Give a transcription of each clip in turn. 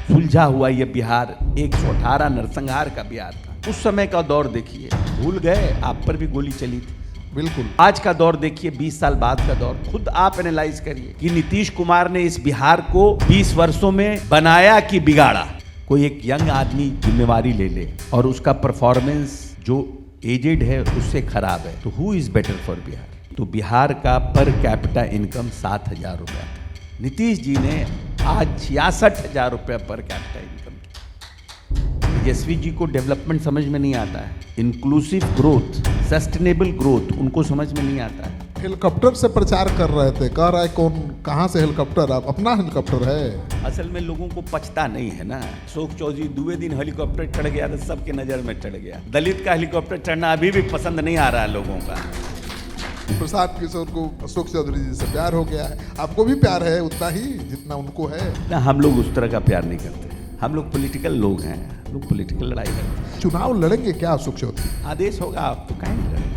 सुलझा हुआ ये बिहार 118 नरसंहार का बिहार था। उस समय का दौर देखिए, भूल गए, आप पर भी गोली चली थी। बिल्कुल। आज का दौर देखिए, 20 साल बाद का दौर, खुद आप एनालाइज करिए कि नीतीश कुमार ने इस बिहार को 20 वर्षों में बनाया कि बिगाड़ा। कोई एक यंग आदमी जिम्मेवारी ले ले और उसका परफॉर्मेंस जो एजेड है उससे खराब है, तो who is better for Bihar? तो बिहार का पर कैपिटा इनकम 7,000 रुपया था। नीतीश जी ने आज 66,000 रुपया पर कैपिटा इनकम की। तेजस्वी जी को डेवलपमेंट समझ में नहीं आता है, इंक्लूसिव ग्रोथ, सस्टेनेबल ग्रोथ उनको समझ में नहीं आता है। हेलीकॉप्टर से प्रचार कर रहे थे, कह रहा है कौन कहाँ से हेलीकॉप्टर, आप अपना हेलीकॉप्टर है। असल में लोगों को पचता नहीं है ना। अशोक चौधरी दुए दिन हेलीकॉप्टर चढ़ गया तो सबके नजर में चढ़ गया। दलित का हेलीकॉप्टर चढ़ना अभी भी पसंद नहीं आ रहा है लोगों का। प्रसाद किशोर को अशोक चौधरी जी से प्यार हो गया है, आपको भी प्यार है उतना ही जितना उनको है ना। हम लोग उस तरह का प्यार नहीं करते, हम लोग पॉलिटिकल लोग हैं, लोग पॉलिटिकल लड़ाई करते हैं। चुनाव लड़ेंगे क्या अशोक चौधरी? आदेश होगा आप तो काहे नहीं लड़ेंगे।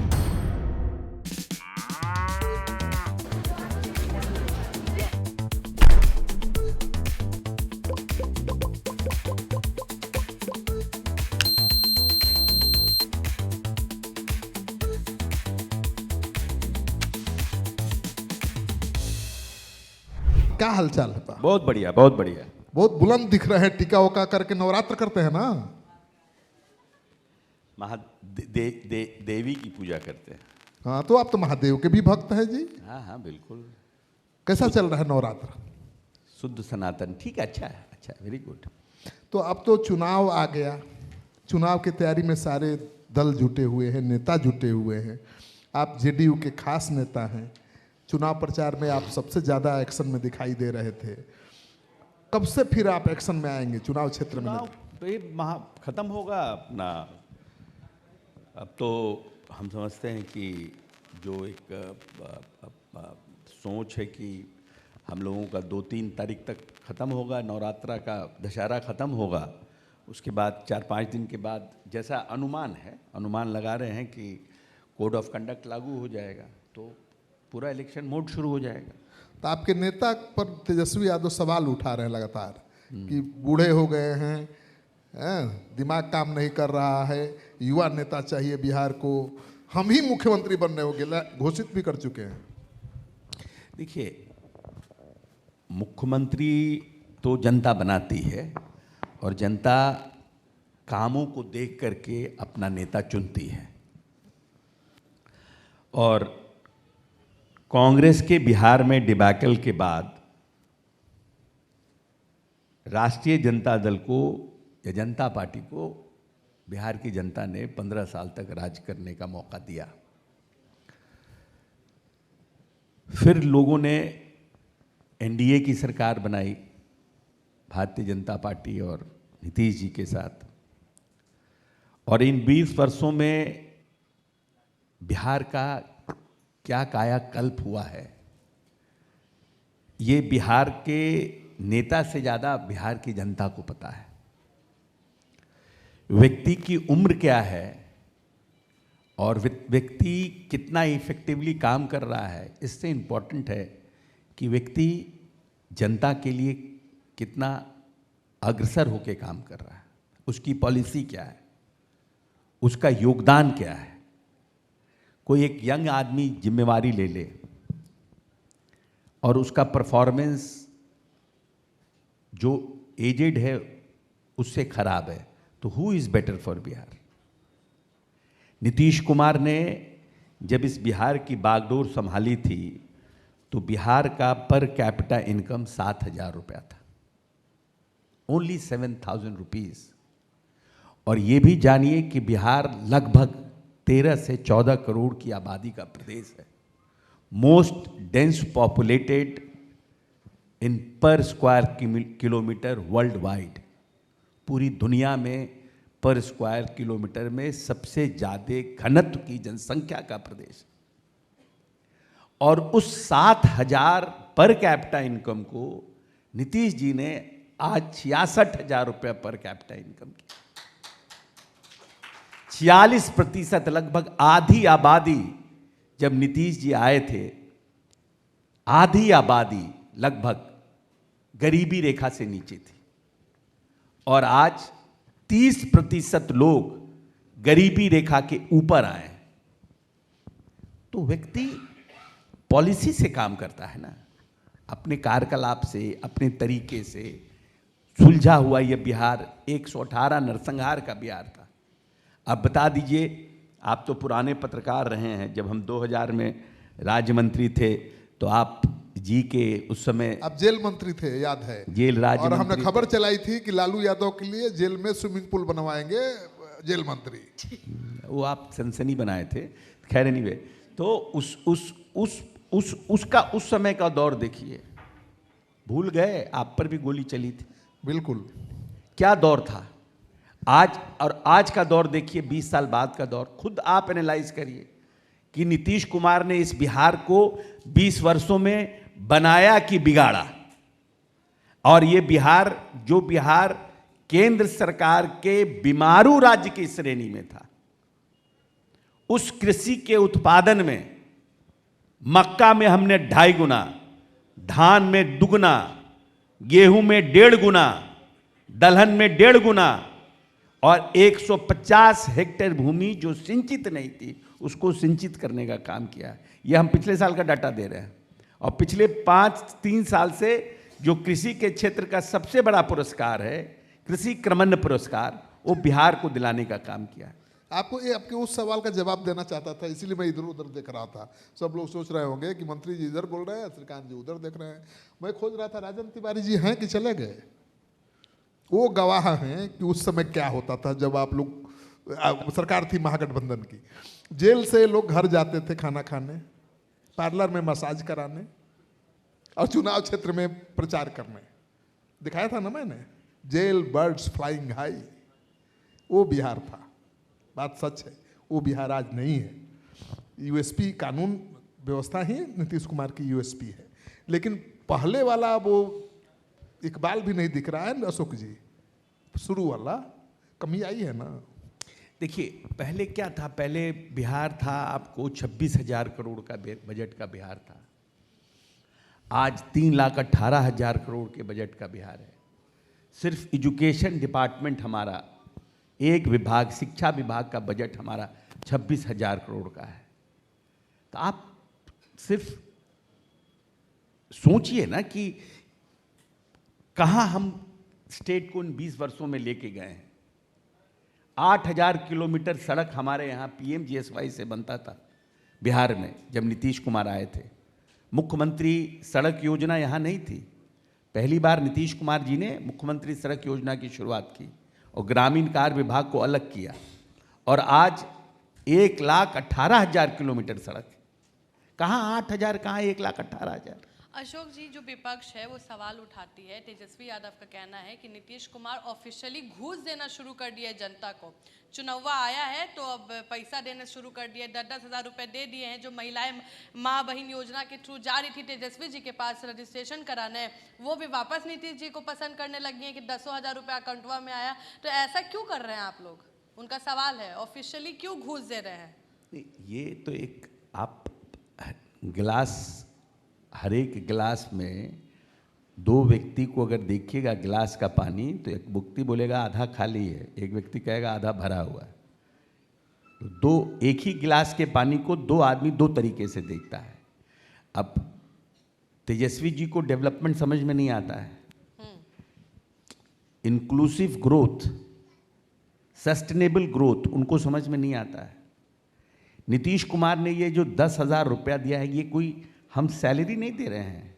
क्या हालचाल है? बहुत बढ़िया, बहुत बढ़िया। बहुत बुलंद दिख रहे हैं, टीका उका करके नवरात्र करते हैं ना। देवी की पूजा करते हैं। हाँ, तो आप तो महादेव के भी भक्त हैं जी। हाँ हाँ बिल्कुल। कैसा चल रहा है नवरात्र? शुद्ध सनातन, ठीक है, अच्छा है, अच्छा है, वेरी गुड। तो अब तो चुनाव आ गया, चुनाव की तैयारी में सारे दल जुटे हुए हैं, नेता जुटे हुए हैं। आप जेडीयू के खास नेता हैं, चुनाव प्रचार में आप सबसे ज़्यादा एक्शन में दिखाई दे रहे थे। कब से फिर आप एक्शन में आएंगे चुनाव क्षेत्र में? तो ये खत्म होगा अपना। अब तो हम समझते हैं कि जो एक सोच है कि हम लोगों का 2-3 तारीख तक ख़त्म होगा, नवरात्रा का दशहरा ख़त्म होगा, उसके बाद 4-5 दिन के बाद जैसा अनुमान है, अनुमान लगा रहे हैं कि कोड ऑफ कंडक्ट लागू हो जाएगा, तो पूरा इलेक्शन मोड शुरू हो जाएगा। तो आपके नेता पर तेजस्वी यादव सवाल उठा रहे हैं लगातार कि बूढ़े हो गए हैं, दिमाग काम नहीं कर रहा है, युवा नेता चाहिए बिहार को, हम ही मुख्यमंत्री बनने होंगे, घोषित भी कर चुके हैं। देखिए, मुख्यमंत्री तो जनता बनाती है और जनता कामों को देख करके अपना नेता चुनती है। और कांग्रेस के बिहार में डिबैकल के बाद राष्ट्रीय जनता दल को या जनता पार्टी को बिहार की जनता ने 15 साल तक राज करने का मौका दिया। फिर लोगों ने एनडीए की सरकार बनाई, भारतीय जनता पार्टी और नीतीश जी के साथ, और इन 20 वर्षों में बिहार का क्या कायाकल्प हुआ है, ये बिहार के नेता से ज़्यादा बिहार की जनता को पता है। व्यक्ति की उम्र क्या है और व्यक्ति कितना इफेक्टिवली काम कर रहा है, इससे इम्पोर्टेंट है कि व्यक्ति जनता के लिए कितना अग्रसर होकर काम कर रहा है, उसकी पॉलिसी क्या है, उसका योगदान क्या है। कोई एक यंग आदमी जिम्मेवारी ले ले और उसका परफॉर्मेंस जो एजेड है उससे खराब है, तो who is better for Bihar? Nitish Kumar ने जब इस बिहार की बागडोर संभाली थी तो बिहार का पर कैपिटा इनकम 7,000 रुपया था, ओनली 7,000 रुपीज। और ये भी जानिए कि बिहार लगभग 13 से 14 करोड़ की आबादी का प्रदेश है, मोस्ट डेंस पॉपुलेटेड इन पर स्क्वायर किलोमीटर वर्ल्ड वाइड। पूरी दुनिया में पर स्क्वायर किलोमीटर में सबसे ज़्यादा घनत्व की जनसंख्या का प्रदेश। और उस 7,000 पर कैपिटा इनकम को नीतीश जी ने आज 66,000 रुपया पर कैपिटा इनकम की। 46%, लगभग आधी आबादी, जब नीतीश जी आए थे, आधी आबादी लगभग गरीबी रेखा से नीचे थी। और आज 30% लोग गरीबी रेखा के ऊपर आए। तो व्यक्ति पॉलिसी से काम करता है ना, अपने कार्यकलाप से, अपने तरीके से। सुलझा हुआ यह बिहार 118 नरसंहार का बिहार था। अब बता दीजिए, आप तो पुराने पत्रकार रहे हैं, जब हम 2000 में राज्य मंत्री थे तो आप जी के उस समय आप जेल मंत्री थे, याद है? जेल राज्य और हमने मंत्री खबर चलाई थी कि लालू यादव के लिए जेल में स्विमिंग पूल बनवाएंगे जेल मंत्री। वो आप सनसनी बनाए थे। खैर एनीवे, तो उसका उस समय का दौर देखिए, भूल गए? आप पर भी गोली चली थी। बिल्कुल। क्या दौर था। आज का दौर देखिए, 20 साल बाद का दौर। खुद आप एनालाइज करिए कि नीतीश कुमार ने इस बिहार को 20 वर्षों में बनाया कि बिगाड़ा। और ये बिहार, जो बिहार केंद्र सरकार के बीमारू राज्य की श्रेणी में था, उस कृषि के उत्पादन में मक्का में हमने 2.5 गुना, धान में दुगना, गेहूं में 1.5 गुना, दलहन में 1.5 गुना, और 150 हेक्टेयर भूमि जो सिंचित नहीं थी उसको सिंचित करने का काम किया। यह हम पिछले साल का डाटा दे रहे हैं। और पिछले 3 साल से जो कृषि के क्षेत्र का सबसे बड़ा पुरस्कार है, कृषि क्रमण्य पुरस्कार, वो बिहार को दिलाने का काम किया। आपके उस सवाल का जवाब देना चाहता था, इसीलिए मैं इधर उधर देख रहा था। सब लोग सोच रहे होंगे कि मंत्री जी इधर बोल रहे हैं, श्रीकांत जी उधर देख रहे हैं। मैं खोज रहा था राजन तिवारी जी हैं कि चले गए। वो गवाह हैं कि उस समय क्या होता था जब आप लोग, सरकार थी महागठबंधन की। जेल से लोग घर जाते थे खाना खाने, पार्लर में मसाज कराने और चुनाव क्षेत्र में प्रचार करने। दिखाया था ना मैंने, जेल बर्ड्स फ्लाइंग हाई। वो बिहार था, बात सच है। वो बिहार आज नहीं है। यूएसपी कानून व्यवस्था ही नीतीश कुमार की यूएसपी है, लेकिन पहले वाला वो इकबाल भी नहीं दिख रहा है अशोक जी। शुरू वाला कमी आई है ना। देखिए, पहले क्या था, पहले बिहार था आपको 26,000 करोड़ का बजट का बिहार था। आज 3,18,000 करोड़ के बजट का बिहार है। सिर्फ एजुकेशन डिपार्टमेंट हमारा, एक विभाग, शिक्षा विभाग का बजट हमारा 26,000 करोड़ का है। तो आप सिर्फ सोचिए ना कि कहाँ हम स्टेट को इन 20 वर्षों में लेके गए हैं। 8,000 किलोमीटर सड़क हमारे यहाँ PMGSY से बनता था बिहार में, जब नीतीश कुमार आए थे। मुख्यमंत्री सड़क योजना यहाँ नहीं थी। पहली बार नीतीश कुमार जी ने मुख्यमंत्री सड़क योजना की शुरुआत की और ग्रामीण कार्य विभाग को अलग किया। और आज 1,18,000 किलोमीटर सड़क। कहाँ 8,000, कहाँ 1,18,000। अशोक जी, जो विपक्ष है वो सवाल उठाती है। तेजस्वी यादव का कहना है कि नीतीश कुमार ऑफिशियली घूस देना शुरू कर दिया है जनता को। चुनावा आया है तो अब पैसा देना शुरू कर दिया। 10-10 हज़ार रुपये दे दिए हैं। जो महिलाएं माँ बहन योजना के थ्रू जा रही थी तेजस्वी जी के पास रजिस्ट्रेशन कराने, वो भी वापस नीतीश जी को पसंद करने लगी हैं कि 10 हज़ार रुपये अकाउंटवा में आया। तो ऐसा क्यों कर रहे हैं आप लोग? उनका सवाल है, ऑफिशियली क्यों घूस दे रहे हैं? ये तो एक, आप गिलास, हर एक गिलास में 2 व्यक्ति को अगर देखिएगा गिलास का पानी, तो एक व्यक्ति बोलेगा आधा खाली है, एक व्यक्ति कहेगा आधा भरा हुआ है। तो एक ही गिलास के पानी को 2 आदमी 2 तरीके से देखता है। अब तेजस्वी जी को डेवलपमेंट समझ में नहीं आता है, इंक्लूसिव ग्रोथ, सस्टेनेबल ग्रोथ उनको समझ में नहीं आता है। नीतीश कुमार ने ये जो 10,000 रुपया दिया है, ये कोई हम सैलरी नहीं दे रहे हैं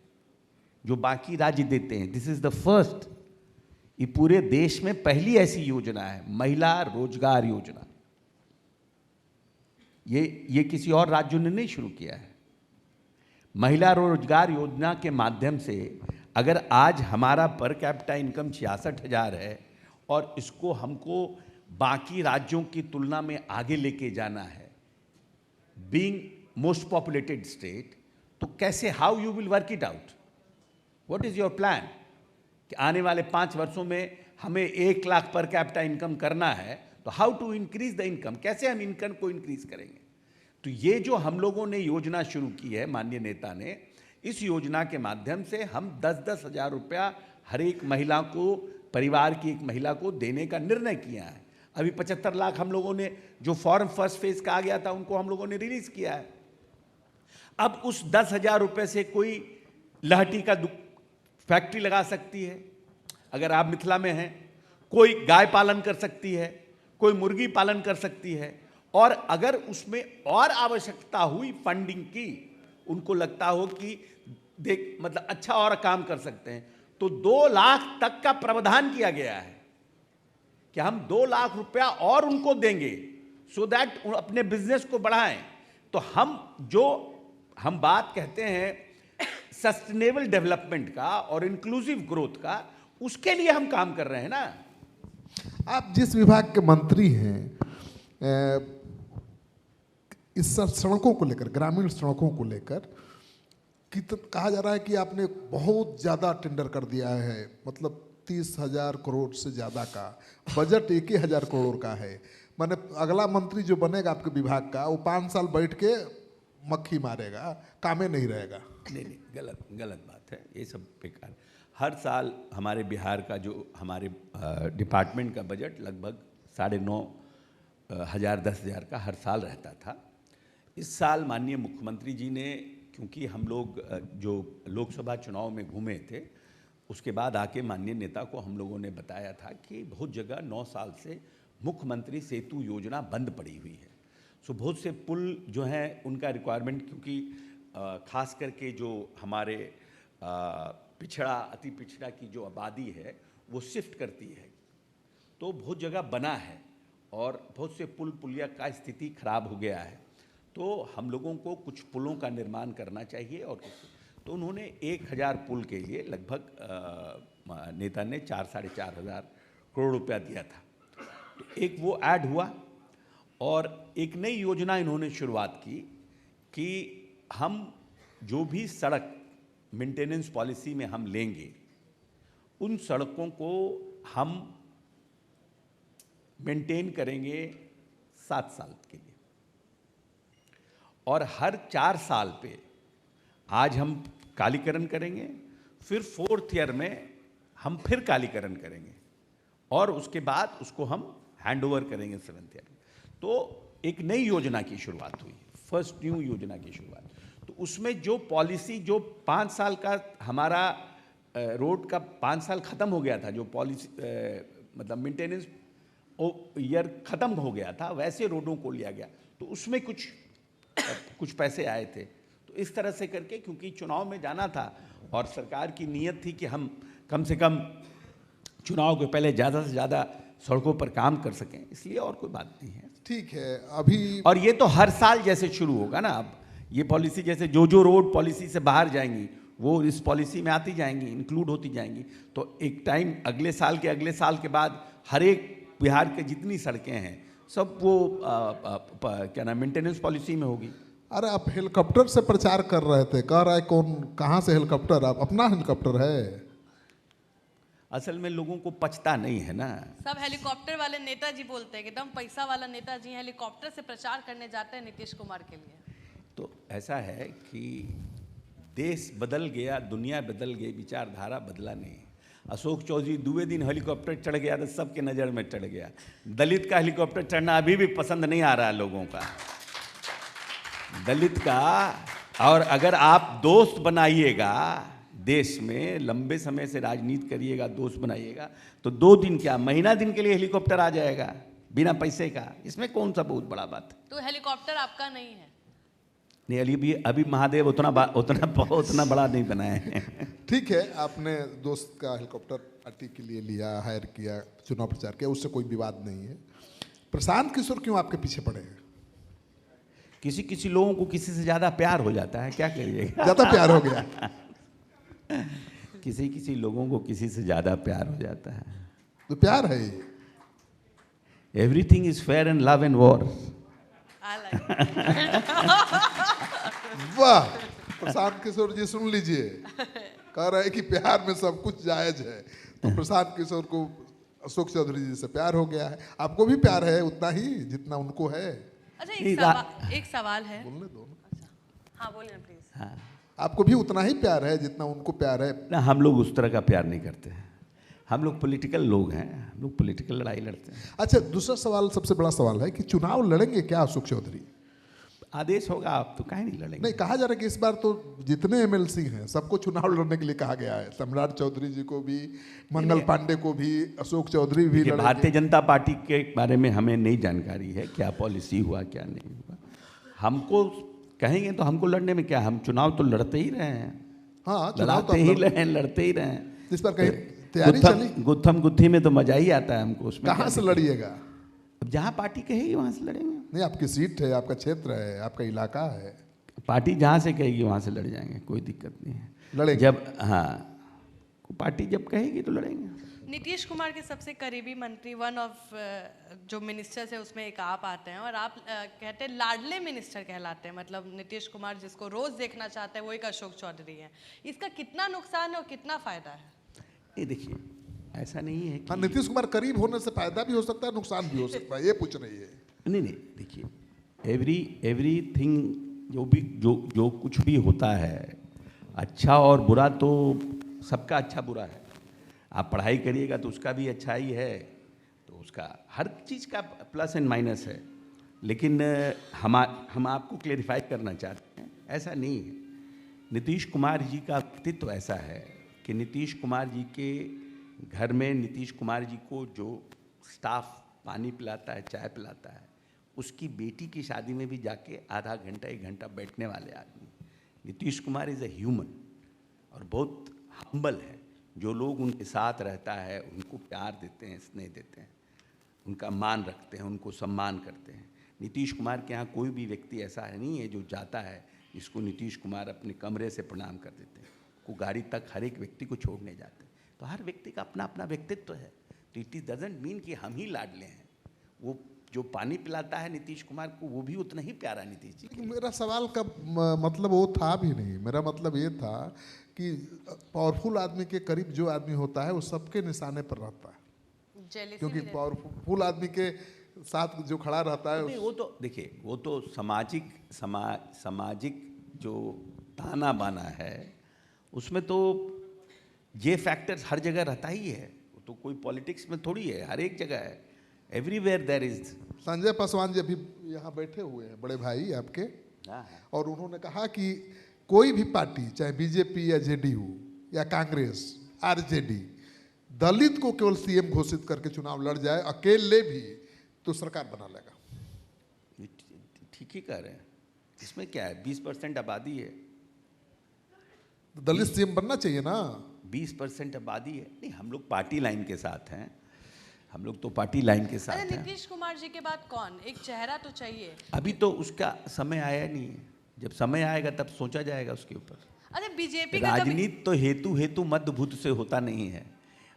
जो बाकी राज्य देते हैं। दिस इज द फर्स्ट, ये पूरे देश में पहली ऐसी योजना है, महिला रोजगार योजना। ये किसी और राज्यों ने नहीं शुरू किया है। महिला रोजगार योजना के माध्यम से अगर आज हमारा पर कैपिटा इनकम 66,000 है और इसको हमको बाकी राज्यों की तुलना में आगे लेके जाना है, बीइंग मोस्ट पॉपुलेटेड स्टेट, तो कैसे, how you will work it out? What is your plan कि आने वाले 5 वर्षों में हमें 1 लाख पर कैपिटा इनकम करना है, तो how to increase the income, कैसे हम इनकम को इंक्रीज करेंगे? तो ये जो हम लोगों ने योजना शुरू की है, माननीय नेता ने, इस योजना के माध्यम से हम 10-10 हज़ार रुपया हर एक महिला को परिवार की एक महिला को देने का निर्णय किया है। अभी 75 लाख हम लोगों ने, जो फॉर्म फर्स्ट फेज का आ गया था, उनको हम लोगों ने रिलीज किया है। अब उस 10,000 रुपये से कोई लहठी का फैक्ट्री लगा सकती है, अगर आप मिथिला में हैं, कोई गाय पालन कर सकती है, कोई मुर्गी पालन कर सकती है, और अगर उसमें और आवश्यकता हुई फंडिंग की, उनको लगता हो कि देख मतलब अच्छा और काम कर सकते हैं, तो 2 लाख तक का प्रावधान किया गया है कि हम 2 लाख रुपया और उनको देंगे, सो दैट अपने बिजनेस को बढ़ाएं। तो हम बात कहते हैं सस्टेनेबल डेवलपमेंट का और इंक्लूसिव ग्रोथ का, उसके लिए हम काम कर रहे हैं ना। आप जिस विभाग के मंत्री हैं, इस सड़कों को लेकर, ग्रामीण सड़कों को लेकर कहा जा रहा है कि आपने बहुत ज़्यादा टेंडर कर दिया है, मतलब 30,000 करोड़ से ज़्यादा का बजट 1,000 करोड़ का है। माने अगला मंत्री जो बनेगा आपके विभाग का, वो 5 साल बैठ के मक्खी मारेगा, कामे नहीं रहेगा। नहीं, गलत बात है, ये सब बेकार। हर साल हमारे बिहार का जो हमारे डिपार्टमेंट का बजट लगभग 9,500 10,000 का हर साल रहता था। इस साल माननीय मुख्यमंत्री जी ने, क्योंकि हम लोग जो लोकसभा चुनाव में घूमे थे, उसके बाद आके माननीय नेता को हम लोगों ने बताया था कि बहुत जगह 9 साल से मुख्यमंत्री सेतु योजना बंद पड़ी हुई है। सो बहुत से पुल जो हैं उनका रिक्वायरमेंट, क्योंकि खास करके जो हमारे पिछड़ा, अति पिछड़ा की जो आबादी है वो शिफ्ट करती है, तो बहुत जगह बना है और बहुत से पुल पुलिया का स्थिति खराब हो गया है। तो हम लोगों को कुछ पुलों का निर्माण करना चाहिए, और तो उन्होंने 1,000 पुल के लिए लगभग नेता ने 4-4,500 करोड़ रुपया दिया था। तो एक वो ऐड हुआ, और एक नई योजना इन्होंने शुरुआत की कि हम जो भी सड़क मेंटेनेंस पॉलिसी में हम लेंगे, उन सड़कों को हम मेंटेन करेंगे 7 साल के लिए, और हर 4 साल पे आज हम कालीकरण करेंगे, फिर 4th ईयर में हम फिर कालीकरण करेंगे, और उसके बाद उसको हम हैंडओवर करेंगे 7th ईयर में। तो एक नई योजना की शुरुआत हुई, फर्स्ट न्यू योजना की शुरुआत। तो उसमें जो पॉलिसी, जो 5 साल का हमारा रोड का 5 साल ख़त्म हो गया था, जो पॉलिसी मतलब मेंटेनेंस ईयर ख़त्म हो गया था, वैसे रोडों को लिया गया। तो उसमें कुछ पैसे आए थे। तो इस तरह से करके, क्योंकि चुनाव में जाना था और सरकार की नीयत थी कि हम कम से कम चुनाव के पहले ज़्यादा से ज़्यादा सड़कों पर काम कर सकें, इसलिए और कोई बात नहीं है। ठीक है, अभी और ये तो हर साल जैसे शुरू होगा ना, अब ये पॉलिसी जैसे जो रोड पॉलिसी से बाहर जाएंगी वो इस पॉलिसी में आती जाएंगी, इंक्लूड होती जाएंगी। तो एक टाइम अगले साल के बाद हर एक बिहार के जितनी सड़कें हैं सब वो क्या नाम मेंटेनेंस पॉलिसी में होगी। अरे आप हेलीकॉप्टर से प्रचार कर रहे थे, कह रहा है कौन, कहाँ से हेलीकॉप्टर? आप अपना हेलीकॉप्टर है? असल में लोगों को पचता नहीं है ना। सब हेलीकॉप्टर वाले नेताजी बोलते हैं कि एकदम पैसा वाला नेताजी हेलीकॉप्टर से प्रचार करने जाते हैं नीतीश कुमार के लिए। तो ऐसा है कि देश बदल गया, दुनिया बदल गई, विचारधारा बदला नहीं। अशोक चौधरी दुए दिन हेलीकॉप्टर चढ़ गया तो सबके नज़र में चढ़ गया। दलित का हेलीकॉप्टर चढ़ना अभी भी पसंद नहीं आ रहा है लोगों का, दलित का। और अगर आप दोस्त बनाइएगा, देश में लंबे समय से राजनीति करिएगा, दोस्त बनाइएगा, तो 2 दिन क्या महीना दिन के लिए हेलीकॉप्टर आ जाएगा बिना पैसे का। इसमें कौन सा बहुत बड़ा बात है? तो हेलीकॉप्टर आपका नहीं है? नहीं, अभी महादेव उतना बड़ा नहीं बनाए हैं। ठीक है, आपने दोस्त का हेलीकॉप्टर पार्टी के लिए लिया, हायर किया, चुनाव प्रचार किया, उससे कोई विवाद नहीं है। प्रशांत किशोर क्यों आपके पीछे पड़े हैं? किसी लोगों को किसी से ज़्यादा प्यार हो जाता है, क्या करिएगा। ज़्यादा प्यार हो गया। किसी लोगों को किसी से ज़्यादा प्यार हो जाता है। तो प्यार है ये। Everything is fair in love and war. वाह, प्रशांत किशोर जी सुन लीजिए, कह रहे हैं कि प्यार में सब कुछ जायज है। तो प्रशांत किशोर को अशोक चौधरी जी से प्यार हो गया है, आपको भी प्यार है उतना ही जितना उनको है। अच्छा, एक सवाल है। बोलने दो। हाँ बोलिए प्लीज। हाँ, आपको भी उतना ही प्यार है जितना उनको प्यार है? ना, हम लोग उस तरह का प्यार नहीं करते हैं। हम लोग पॉलिटिकल लोग हैं, हम लोग पॉलिटिकल लड़ाई लड़ते हैं। अच्छा, दूसरा सवाल, सबसे बड़ा सवाल है कि चुनाव लड़ेंगे क्या अशोक चौधरी? आदेश होगा, आप तो काहे नहीं लड़ेंगे? नहीं, कहा जा रहा है कि इस बार तो जितने एमएलसी हैं सबको चुनाव लड़ने के लिए कहा गया है। सम्राट चौधरी जी को भी, मंगल पांडे को भी, अशोक चौधरी भी देखिए, लड़ेंगे। भारतीय जनता पार्टी के बारे में हमें नई जानकारी है, क्या पॉलिसी हुआ क्या नहीं हुआ। हमको कहेंगे तो हमको लड़ने में क्या, हम चुनाव तो लड़ते ही रहे हैं। हाँ, चुनाव तो लड़ते ही रहे, लड़ते ही रहे। इस पर कहीं तैयारी चली? गुत्थम गुत्थी में तो मजा ही आता है हमको, उसमें कहाँ से लड़िएगा? अब जहाँ पार्टी कहेगी वहाँ से लड़ेंगे। नहीं, आपकी सीट है, आपका क्षेत्र है, आपका इलाका है। पार्टी जहाँ से कहेगी वहाँ से लड़ जाएंगे, कोई दिक्कत नहीं है। लड़ेंगे जब, हाँ, पार्टी जब कहेगी तो लड़ेंगे। नीतीश कुमार के सबसे करीबी मंत्री, वन ऑफ जो मिनिस्टर्स है उसमें एक आप आते हैं, और आप कहते हैं लाडले मिनिस्टर कहलाते हैं। मतलब नीतीश कुमार जिसको रोज देखना चाहते हैं वो एक अशोक चौधरी है। इसका कितना नुकसान है और कितना फायदा है? ये देखिए, ऐसा नहीं है कि हाँ, नीतीश कुमार करीब होने से फायदा भी हो सकता है, नुकसान भी हो सकता है, ये पूछ रही है। नहीं, देखिए, एवरीथिंग जो कुछ भी होता है, अच्छा और बुरा तो सबका अच्छा बुरा है। आप पढ़ाई करिएगा तो उसका भी अच्छा ही है, तो उसका हर चीज़ का प्लस एंड माइनस है। लेकिन हम आपको क्लेरिफाई करना चाहते हैं, ऐसा नहीं है। नीतीश कुमार जी का व्यक्तित्व ऐसा है कि नीतीश कुमार जी के घर में नीतीश कुमार जी को जो स्टाफ पानी पिलाता है, चाय पिलाता है, उसकी बेटी की शादी में भी जाके आधा घंटा 1 घंटा बैठने वाले आदमी। Nitish Kumar is a human और बहुत हम्बल है। जो लोग उनके साथ रहता है उनको प्यार देते हैं, स्नेह देते हैं, उनका मान रखते हैं, उनको सम्मान करते हैं। नीतीश कुमार के यहाँ कोई भी व्यक्ति ऐसा नहीं है जो जाता है जिसको नीतीश कुमार अपने कमरे से प्रणाम कर देते हैं, को गाड़ी तक हर एक व्यक्ति को छोड़ने जाते हैं। तो हर व्यक्ति का अपना अपना व्यक्तित्व है। तो इट इज डजंट मीन कि हम ही लाडले हैं। वो जो पानी पिलाता है नीतीश कुमार को, वो भी उतना ही प्यारा नीतीश जी। लेकिन मेरा सवाल का मतलब वो था भी नहीं। मेरा मतलब ये था कि पावरफुल आदमी के करीब जो आदमी होता है वो सबके निशाने पर रहता है, क्योंकि पावरफुल आदमी के साथ जो खड़ा रहता है वो तो देखिए, वो तो सामाजिक जो ताना बाना है उसमें तो ये फैक्टर्स हर जगह रहता ही है। वो तो कोई पॉलिटिक्स में थोड़ी है, हर एक जगह है। Everywhere there is. Sanjay Paswan ji अभी यहाँ बैठे हुए हैं, बड़े भाई आपके, और उन्होंने कहा कि कोई भी पार्टी, चाहे बीजेपी या जेडीयू या कांग्रेस, आरजेडी, दलित को केवल सीएम घोषित करके चुनाव लड़ जाए अकेले भी तो सरकार बना लेगा। ठीक ही कह रहे हैं, इसमें क्या है? 20% आबादी है, दलित सीएम बनना चाहिए ना। 20% आबादी है। नहीं, हम लोग पार्टी लाइन के साथ हैं, हम लोग तो पार्टी लाइन के साथ हैं। नीतीश कुमार जी के बाद कौन? एक चेहरा तो चाहिए। अभी तो उसका समय आया नहीं है, जब समय आएगा तब सोचा जाएगा उसके ऊपर। अरे बीजेपी राजनीति तो हेतु मध्य भूत से होता नहीं है।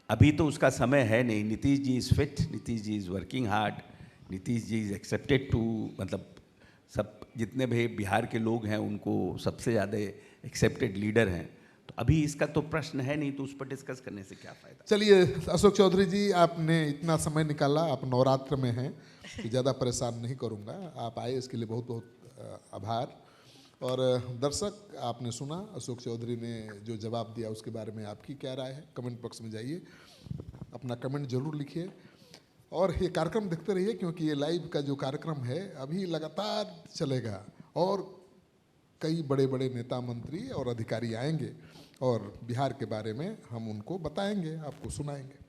अभी तो उसका समय है नहीं। Nitish ji is fit, Nitish ji is working hard, Nitish ji is accepted to, मतलब सब जितने भी बिहार के लोग हैं उनको सबसे ज़्यादा एक्सेप्टेड लीडर हैं। तो अभी इसका तो प्रश्न है नहीं, तो उस पर डिस्कस करने से क्या फ़ायदा। चलिए अशोक चौधरी जी, आपने इतना समय निकाला, आप नवरात्र में हैं, कि ज़्यादा परेशान नहीं करूँगा। आप आए इसके लिए बहुत बहुत आभार। और दर्शक, आपने सुना अशोक चौधरी ने जो जवाब दिया, उसके बारे में आपकी क्या राय है? कमेंट बॉक्स में जाइए, अपना कमेंट जरूर लिखिए और ये कार्यक्रम देखते रहिए, क्योंकि ये लाइव का जो कार्यक्रम है अभी लगातार चलेगा और कई बड़े बड़े नेता, मंत्री और अधिकारी आएंगे और बिहार के बारे में हम उनको बताएंगे, आपको सुनाएंगे।